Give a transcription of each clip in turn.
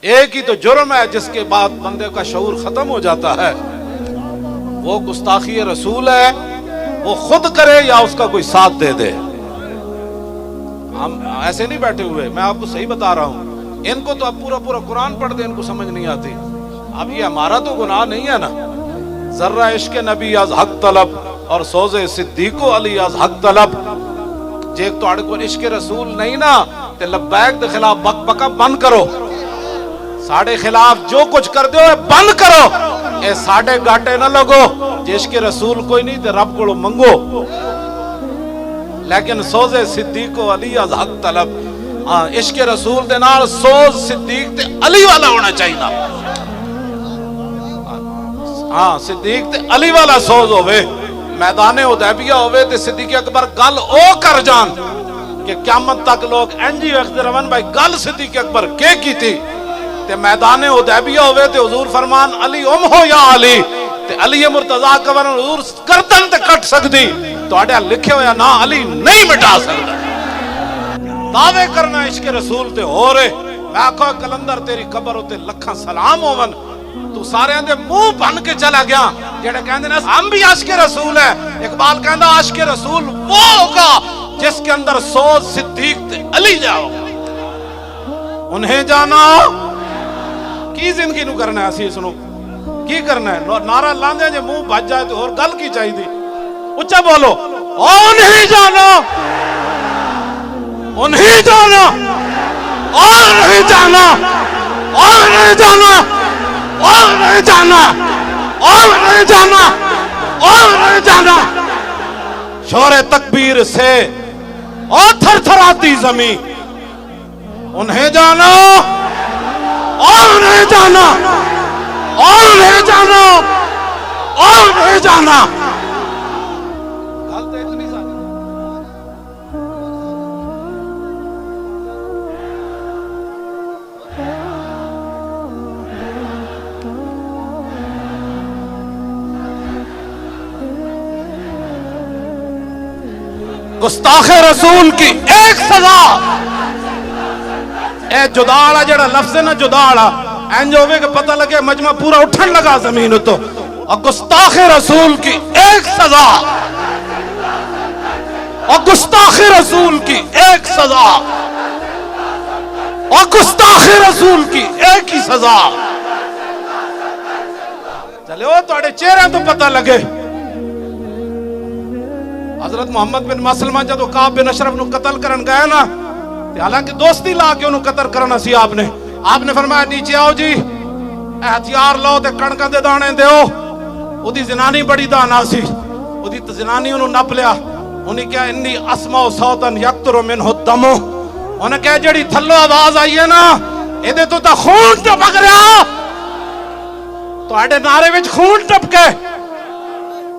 ایک ہی تو جرم ہے جس کے بعد بندے کا شعور ختم ہو جاتا ہے، وہ گستاخی رسول ہے، وہ خود کرے یا اس کا کوئی ساتھ دے دے۔ ہم ایسے نہیں بیٹھے ہوئے، میں آپ کو صحیح بتا رہا ہوں، ان کو تو اب پورا قرآن پڑھ دے، ان کو سمجھ نہیں آتی۔ اب یہ ہمارا تو گناہ نہیں ہے نا، ذرہ عشق نبی از حق طلب اور سوز صدیق و علی از حق طلب، جے تواڈے کول عشق رسول نہیں نا تے لبیک دے خلاف بک بکا بند کرو، ساڑے خلاف جو کچھ کر دیو بند کرو، اے ساڑے گاٹے نہ لگو، جے عشق رسول کوئی نہیں تے رب کو منگو، لیکن سوز صدیق و علی از حق طلب، عشق رسول دے نال سوز صدیق تے علی والا ہونا چاہیے، ہاں صدیق تے علی والا سوز ہوئے، میدان حدیبیہ ہوئے تے صدیق اکبر گل او کر جان کہ قیامت تک لوگ انجی وقت رون بھائی گل صدیق اکبر کی تھی، تے میدان حدیبیہ ہوئے تے حضور فرمان علی ہو یا علی، تے علی مرتضیٰ کبر حضور گردن تے کٹ سکتی، تو آڈیا لکھے ہویا نا علی نہیں مٹا سکتا، دعوے کرنا عشق رسول تے ہو رہے، میں آکھو کلندر تیری قبر ہوتے لکھاں سلام ہوون، تو سارے اندے منہ بن کے چلا گیا، جڑے کہندے نا ہم بھی عاشق رسول ہے، اقبال کہندا عاشق رسول وہ ہوگا جس کے اندر سوز صدیق تے علی جاؤ، انہیں جانا کی زندگی نو کرنا ہے، اسی سنو کی کرنا ہے، نعرہ لاندے جے منہ بج جائے تو اور گل کی چاہیے دی، اچھا بولو انہیں جانا، انہیں جانا، اور نہیں جانا، اور نہیں جانا، اور نہیں جانا، اور نہیں جانا، اور نہیں جانا، شور تکبیر سے اور تھر تھر آتی زمین، انہیں جانا، اور نہیں جانا، اور نہیں جانا، اور نہیں جانا۔ گستاخ رسول کی ایک سزا، اے جداڑا جڑا لفظ ہے نا جداڑا، اینج ہوئے کہ پتہ لگے مجمع پورا اٹھن لگا زمین تو، اور گستاخ رسول کی ایک سزا، اور گستاخ رسول کی ایک سزا، اور گستاخ رسول کی ایک ہی سزا۔ چلے وہ توڑے چہرے تو پتہ لگے، حضرت محمد بن مسلمہ جدو کعب بن اشرف نو قتل کرن گئے نا، حالانکہ دوستی لا کے انہوں قتل کرنا سی، آپ نے فرمایا نیچے آؤ جی، ہتھیار لو تے کڑکاں دے دانے دیو، او دی زنانی بڑی دانا سی، او دی زنانی انہوں نپ لیا، انہیں کہا انی اسمع صوتاً یقطر منہ الدم، انہیں کہا جڑی تھلو آواز آئی ہے نا ایدے تو تا خون ٹپک رہا، تو آڑے نعرے وچ خون ٹپ کے،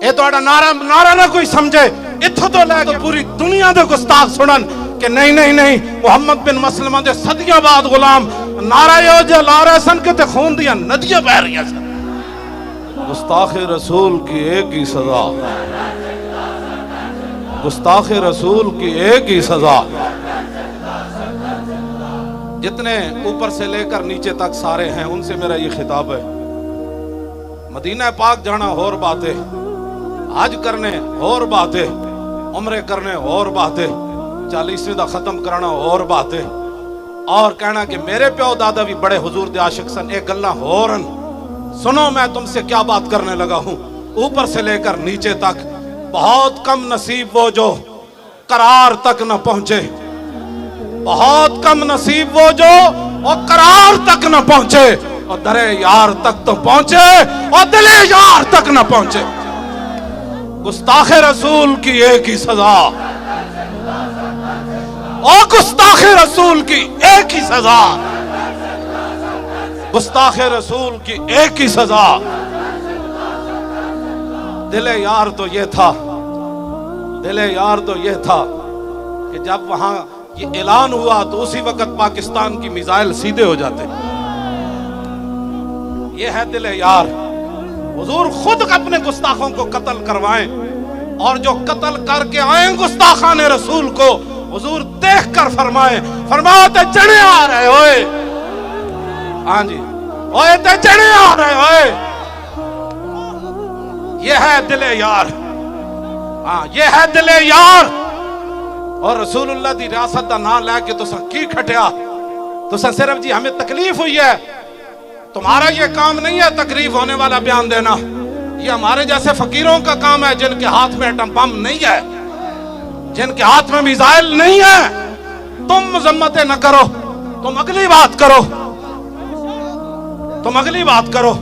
اے تو آڑا نعرہ نہ کوئی سمجھے، اتھو تو لے کے پوری دنیا دے گستاخ سنن کہ نہیں نہیں نہیں محمد بن مسلمہ دے صدیاں بعد غلام نعرہ یو جے لا رہے سن کے تے خون دیا ندیاں بہ رہی سن۔ گستاخ رسول کی ایک ہی سزا، گستاخ رسول کی ایک ہی سزا، جتنے اوپر سے لے کر نیچے تک سارے ہیں ان سے میرا یہ خطاب ہے، مدینہ پاک جانا اور باتیں، حج کرنے اور باتیں، عمرے کرنے اور باتیں، 40ویں دا ختم کرنا اور باتیں، اور کہنا کہ میرے پیو دادا بھی بڑے حضور دے عاشق سن، ایک گلہ ہورن سنو میں تم سے کیا بات کرنے لگا ہوں، اوپر سے لے کر نیچے تک، بہت کم نصیب وہ جو قرار تک نہ پہنچے، بہت کم نصیب وہ جو اور قرار تک نہ پہنچے، اور در یار تک تو پہنچے اور دل یار تک نہ پہنچے۔ گستاخ رسول کی ایک ہی سزا، اور گستاخ رسول کی ایک ہی سزا، گستاخ رسول کی ایک ہی سزا۔ دل یار تو یہ تھا، دل یار تو یہ تھا کہ جب وہاں یہ اعلان ہوا تو اسی وقت پاکستان کی میزائل سیدھے ہو جاتے، یہ ہے دل یار۔ حضور خود اپنے گستاخوں کو قتل کروائیں، اور جو قتل کر کے آئیں گستاخان رسول کو حضور دیکھ کر فرمائیں، فرماتے جنے آ رہے ہوئے، ہاں جی اوے تے چڑھے آ رہے ہوئے یہ ہے دل یار ہاں یہ ہے دل یار اور رسول اللہ دی ریاست دا نام لے کے تساں کی کھٹیا تساں صرف جی ہمیں تکلیف ہوئی ہے تمہارا یہ کام نہیں ہے تکلیف ہونے والا بیان دینا یہ ہمارے جیسے فقیروں کا کام ہے جن کے ہاتھ میں ایٹم بم نہیں ہے جن کے ہاتھ میں میزائل نہیں ہے تم مذمتیں نہ کرو تم اگلی بات کرو تم اگلی بات کرو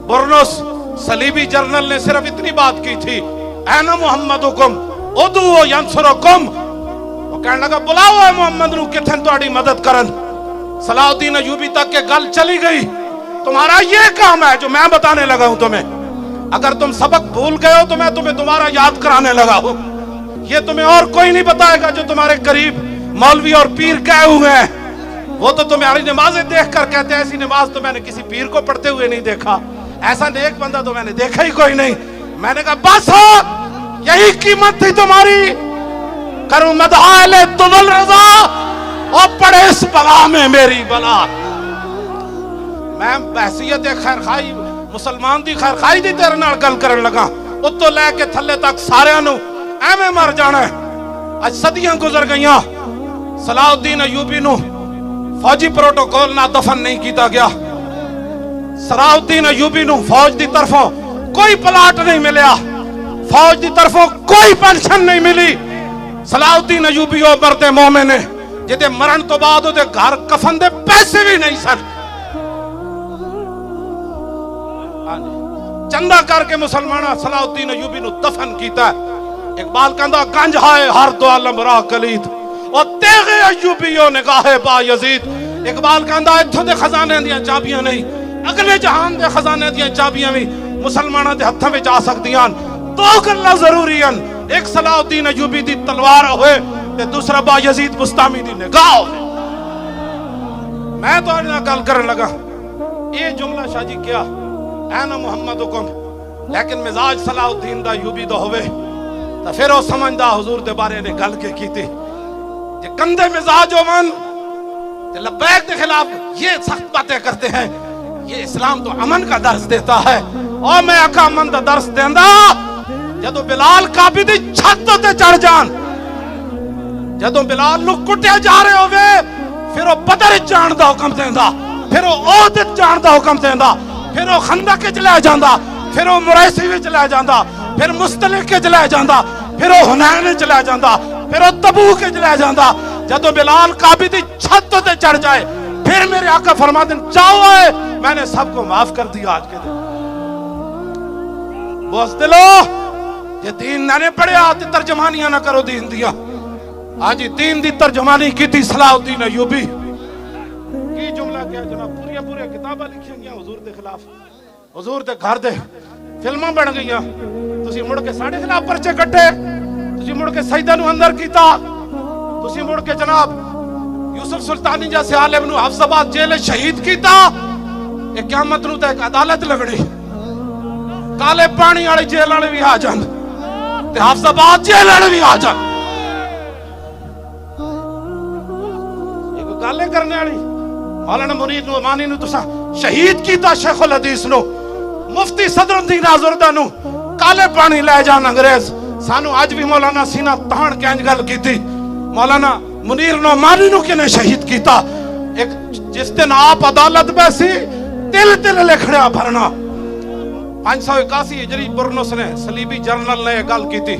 برنس صلیبی جنرل نے صرف اتنی بات کی تھی اَيْنَ مُحَمَّدُكُمْ اُدْعُوا يَنْصُرُكُمْ وہ کہنے لگا بلاؤ ہے محمد نو کتھن تہاڈی مدد کرن صلاح الدین ایوبی تک کے گل چلی گئی تمہارا یہ کام ہے جو میں بتانے لگا ہوں تمہیں اگر تم سبق بھول گئے ہو تو میں تمہیں دوبارہ یاد کرانے لگا ہوں یہ تمہیں اور کوئی نہیں بتائے گا جو تمہارے قریب مولوی اور پیر کہے ہوئے ہیں وہ تو تمہاری نمازیں دیکھ کر کہتے ہیں ایسی نماز تو میں نے کسی پیر کو پڑھتے ہوئے نہیں دیکھا ایسا نیک بندہ تو میں نے دیکھا ہی کوئی نہیں میں نے کہا بس ہو یہی قیمت تھی تمہاری کروں مدحال تول رضا اور پڑے اس بلا میں میری بلا میں بحثیت خیر خائی مسلمان دی خیر خائی دی تیرے نال گل کرن لگا اتو لے کے تھلے تک سارے نو ایویں مر جانا ہے اج صدیاں گزر گئیاں صلاح الدین ایوبی نو فوجی پروٹوکول نہ دفن نہیں کیتا گیا صلاح الدین ایوبی نو فوج دی طرفوں کوئی پلاٹ نہیں ملیا فوج دی طرفوں کوئی پنشن نہیں ملی صلاح الدین ایوبی او مرد مومن ہے جدے مرن تو بعد دے گھر کفن دے پیسے بھی نہیں سن چندہ کر کے مسلمانہ صلاح الدین ایوبی نو دفن کیتا ہے اقبال کہندا گنج ہائے ہر دو عالم را کلید اور تیغ ایوبیوں نگاہ با یزید اقبال کہندا اتھوں دے خزانے دیاں چابیاں نہیں اگلے جہان دے خزانے دیاں چابیاں بھی مسلمانہ دے ہتھاں وچ آ سکدیاں دو گلاں ضروری ہیں ایک صلاح الدین ایوبی دی تلوار ہوئے تے دوسرا با یزید بستامی دی نگاہ ہوئے میں تو انہاں گل کرن لگا یہ جملہ شاہ جی کیا اَيْنَ مُحَمَّدُكُمْ لیکن مزاج صلاح الدین دا ایوبی دا ہوئے تو پھر وہ سمجھدا حضور دے بارے نے گل کے کی تھی کہ کندے مزاج ہو من لبیک دے خلاف یہ سخت باتیں کرتے ہیں یہ اسلام تو امن کا درس دیتا ہے اور میں اکا امن دا درس دیندہ جدو بلال کعبے دی چھت تے چڑھ جان جدو بلال نو کٹے جا رہے ہوئے پھر وہ بدر جان دا حکم دیندہ پھر وہ عہد جان دا حکم دیندہ پھر وہ خندق کے چلے جاندہ پھر وہ مریسی بھی چلے جاندہ پھر مستلق کے چلے جاندہ پھر وہ حنین چلے جاندہ پھر وہ تبوک کے چلے جاندہ جدو بلال کعبے دی چھت تے چڑھ جائے پھر میرے آقا فرما دیں چاہو ہے میں نے سب کو معاف کر دیا آج کے دن بوس دلو یہ دین نہ پڑھے آتے ترجمانیاں نہ کرو دین دیا آج دین دی ترجمانی کی تھی صلاح الدین ایوبی کی جملہ کیا جناب پوریا کتابہ لکھیں گیا حضور دے خلاف حضور دے گھر دے فلمہ بڑھ گئیاں تسی مڑ کے ساڑھے خلاف پرچے کٹے تسی مڑ کے سیدہ نو اندر کیتا تسی مڑ کے جناب یوسف سلطانی جیسے عالم نو حفظ آباد جیل شہید کیتا ایک قیامت نو تے ایک عدالت لگڑی کالے پانی آڑی جیل آڑی بھی آ جان تے حفظ آباد جیل آڑی بھی آ جان ایک گالے کرنے آڑی مولانا مرید نو امانی نو تسا شہید کیتا شیخ الحدیث نو مفتی صدر الدین آزردہ نو کالے پانی لے جان انگریز سانو آج بھی مولانا سینہ تہان کے انجگل کی تھی مولانا منیر نو امانی نو کنے شہید کیتا ایک جس دن آپ عدالت بیسی تل لکھڑیا بھرنا 581 ہجری برنس نے صلیبی جنرل نے گل کی تھی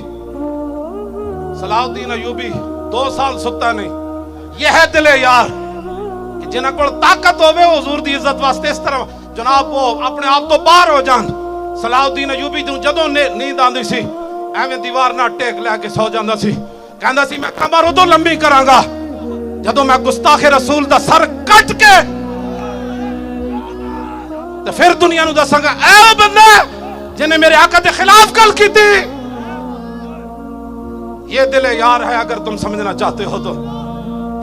صلاح الدین ایوبی 2 سال ستا نہیں یہ ہے دل یار جنہ کو طاقت ہوئے حضور دی عزت واسطے اس طرح جناب وہ اپنے آپ تو باہر ہو جان صلاح الدین ایوبی جدوں نیند آندی سی ایویں دیوار نہ ٹیک لے کے سو جاندا سی کہندا سی میں کمر ادو لمبی کراں گا جدوں میں گستاخ رسول دا سر کٹ کے تو پھر دنیا نو دساں گا اے او بندہ جنہیں میرے آقا دے خلاف گل کی تھی یہ دل یار ہے اگر تم سمجھنا چاہتے ہو تو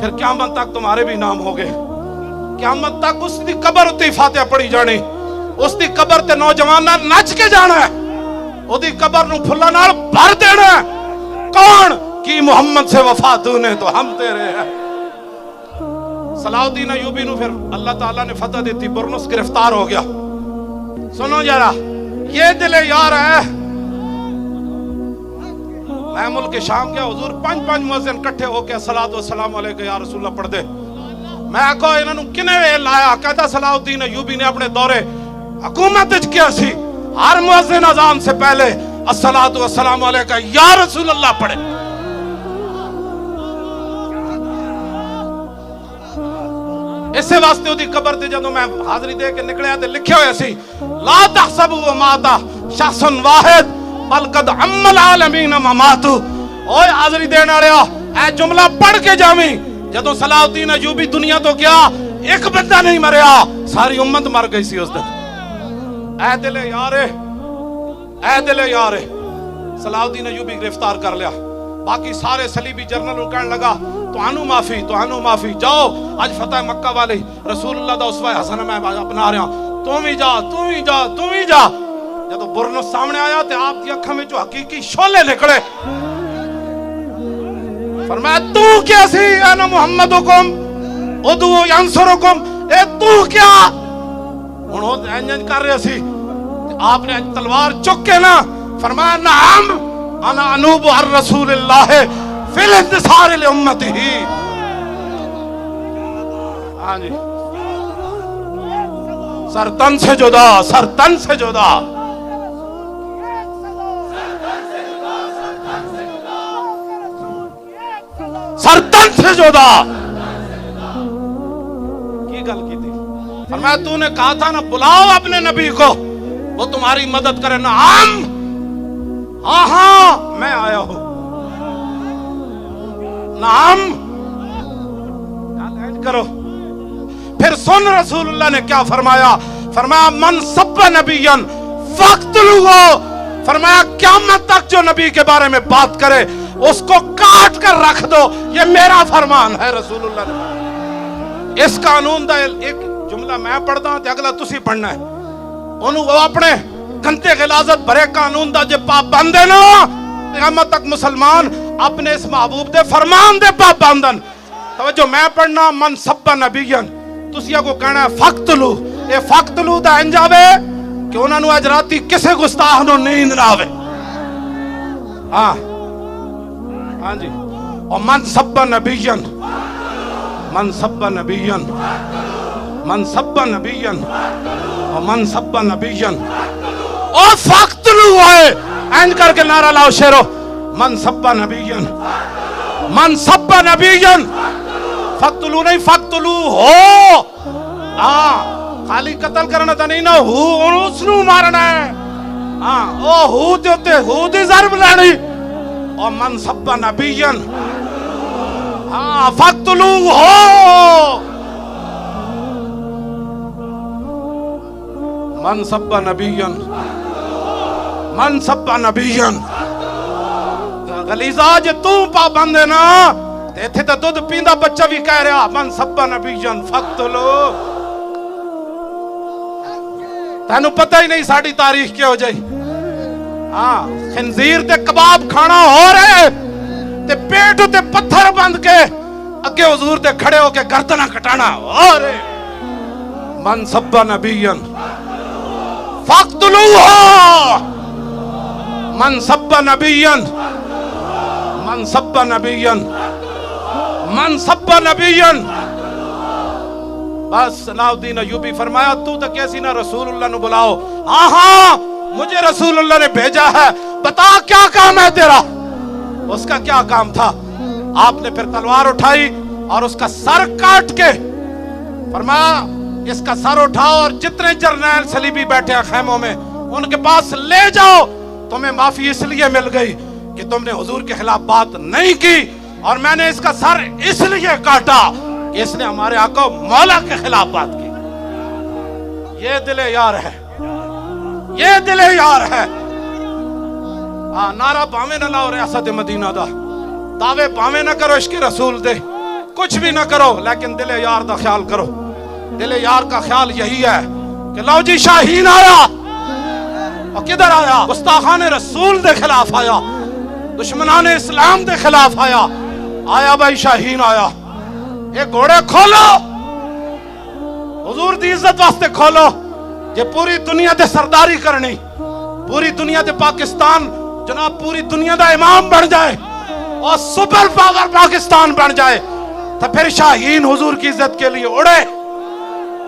پھر قیامت تک تمہارے بھی نام ہوگے قیامت تک اس دی قبر اتی فاتحہ پڑھی جانی اس دی قبر تے نوجوان نچ کے جانا ہے او دی قبر نو پھلا نال بھر دینا ہے کون کی محمد سے وفا تو نے تو ہم تیرے ہیں صلاح الدین ایوبی نو پھر اللہ تعالیٰ نے فتح دیتی، برنس گرفتار ہو گیا. سنو ذرا، یہ دل یار ہے. میں ملک شام گیا، حضور 5 مؤذن کٹھے ہو کے الصلاۃ والسلام علیکہ یا رسول اللہ پڑھ دے. میں کہا انہوں نے کنے وے لایا؟ کہتا صلاح الدین ایوبی نے اپنے دورے حکومت کیا سی ہر مؤذن اذان سے پہلے الصلاۃ والسلام علیکہ یا رسول اللہ پڑھے. اسے واسطے وہ دی قبر تے جدوں میں حاضری دے کے نکلیا تے لکھیا ہویا سی لا تحسبوا ماتا شخص واحد بل قد عم العالمین مماتو. اوے حاضری دین والےو اے جملہ پڑھ کے جاویں. جدوں صلاح الدین ایوبی دنیا تو گیا ایک بندہ نہیں مریا، ساری امت مر گئی سی اس دن. اے دل یارے، اے دل یارے، صلاح الدین ایوبی گرفتار کر لیا. باقی سارے صلیبی جرنل کہنے لگا توانو معافی، توانو معافی، جاؤ آج فتح مکہ والی رسول اللہ دا اسوہ حسن میں اپنا رہا ہوں، تم ہی جا، تم ہی جا، تم ہی جا. جب برنس سامنے آیا تو آپ کی اکھاں میں جو حقیقی شعلے نکلے. فرمایا تو کیا سی انا محمدکم ادعو ینصرکم، اے تو کیا؟ انہوں نے انجن کر رہے سی، آپ نے تلوار چک کے نا فرمایا نعم انا انوب عن رسول اللہ فی الانتصار لامتہ. ہاں جی، سر تن سے جدا، سر تن سے جدا. سر تن سے جدا کی گل کی تھی. فرمایا تو نے کہا تھا نا بلاؤ اپنے نبی کو وہ تمہاری مدد کرے. نعم، ہاں ہاں میں آیا ہوں. نعم کرو. پھر سن رسول اللہ نے کیا فرمایا؟ فرمایا من سب نبیا فاقتلوہ. فرمایا قیامت تک جو نبی کے بارے میں بات کرے اس کو کاٹ کر رکھ دو، یہ میرا فرمان ہے. رسول اللہ نے اس قانون دا ایک جملہ میں پڑھتا ہوں اگلا تسی پڑھنا ہے. انہوں وہ اپنے گندے غلاظت بھرے قانون دا جے پابند ہے نا، قیامت تک مسلمان اپنے اس محبوب دے فرمان دے پابندن. توجہ میں پڑھنا من سب نبیین، تسی کو کہنا ہے فقتلو. اے فقتلو دا انجاوے کہ انہوں نے اج راتی کسے گستاخ نو نیند نہ آوے. ہاں ہاں جی. اور من سب نبیین، من سب نبیین، من سب نبیین، اور من سب نبیین اور فقتلو ہے. اینڈ کر کے نعرہ لاؤ شیرو، من سب نبیین، من سب نبیین. فقتلو نہیں، فقتلو ہو. ہاں خالی قتل کرنا تھا نہیں نا، ہو اس نو مارنا ہے. ہاں او ہو تے ہوتے ہو دی ضرب لانی. اور من سب نبیین، ہاں فقتلو ہو. من سب نبیین، من سب نبیین. غلیظہ جے تو پابند ہے نا تے تے دودھ پیندا بچہ بھی کہہ رہا من سب نبیین فقتلو. تینو پتہ ہی نہیں ساڑی تاریخ کیا ہو جائی. ہاں خنزیر تے کباب کھانا ہو رہے تے پیٹ تے پتھر بند کے اگے حضور تے کھڑے ہو کے گردنہ کٹانا ہو رہے. من سب نبیین فقتلوہ، من سب نبیین، من سب نبیین، من سب نبیین. بس صلاح الدین ایوبی فرمایا تو کیسی نہ رسول اللہ نے بلاؤ. ہاں ہاں مجھے رسول اللہ نے بھیجا ہے، بتا کیا کام ہے تیرا؟ اس کا کیا کام تھا؟ آپ نے پھر تلوار اٹھائی اور اس کا سر کاٹ کے فرمایا اس کا سر اٹھاؤ اور جتنے جرنیل صلیبی بیٹھے ہیں خیموں میں ان کے پاس لے جاؤ. تمہیں معافی اس لیے مل گئی کہ تم نے حضور کے خلاف بات نہیں کی، اور میں نے اس کا سر اس لیے کاٹا کہ اس نے ہمارے آقا مولا کے خلاف بات کی. یہ دل یار ہے، یہ دل یار ہے. نعرہ باویں نہ لاؤ ریاست مدینہ دا، دعوے باویں نہ کرو عشق رسول دے، کچھ بھی نہ کرو، لیکن دل یار دا خیال کرو. دل یار کا خیال یہی ہے کہ لو جی شاہین آیا، اور کدھر آیا؟ گستاخان رسول دے خلاف آیا، دشمنان اسلام دے خلاف آیا. آیا بھائی شاہین آیا، یہ گھوڑے کھولو. حضور دی عزت واسطے کھولو جے پوری دنیا دے سرداری کرنی، پوری دنیا دے پاکستان جناب پوری دنیا دا امام بن جائے اور سپر پاور پاکستان بن جائے تو پھر شاہین حضور کی عزت کے لیے اڑے،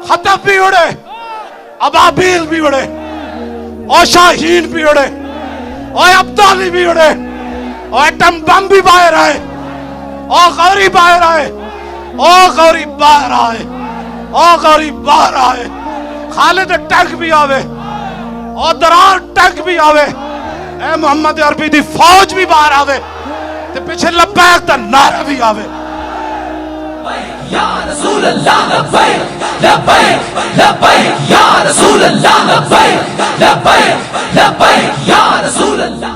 خطب بھی اڑے، ابابیل بھی اڑے، اور شاہین بھی اڑے، اور ابدالی بھی اڑے، اور ایٹم بم بھی باہر آئے، اور غوری باہر آئے، اور غوری باہر آئے، اور غوری باہر آئے، خالد ٹینک بھی آوے، اور درار ٹینک بھی آوے، اے محمد عربی دی فوج بھی باہر آوے، تے پیچھے لبیک دا نعرہ بھی آوے۔ یا رسول اللہ لبیک لبیک لبیک یا رسول اللہ لبیک لبیک لبیک یا رسول اللہ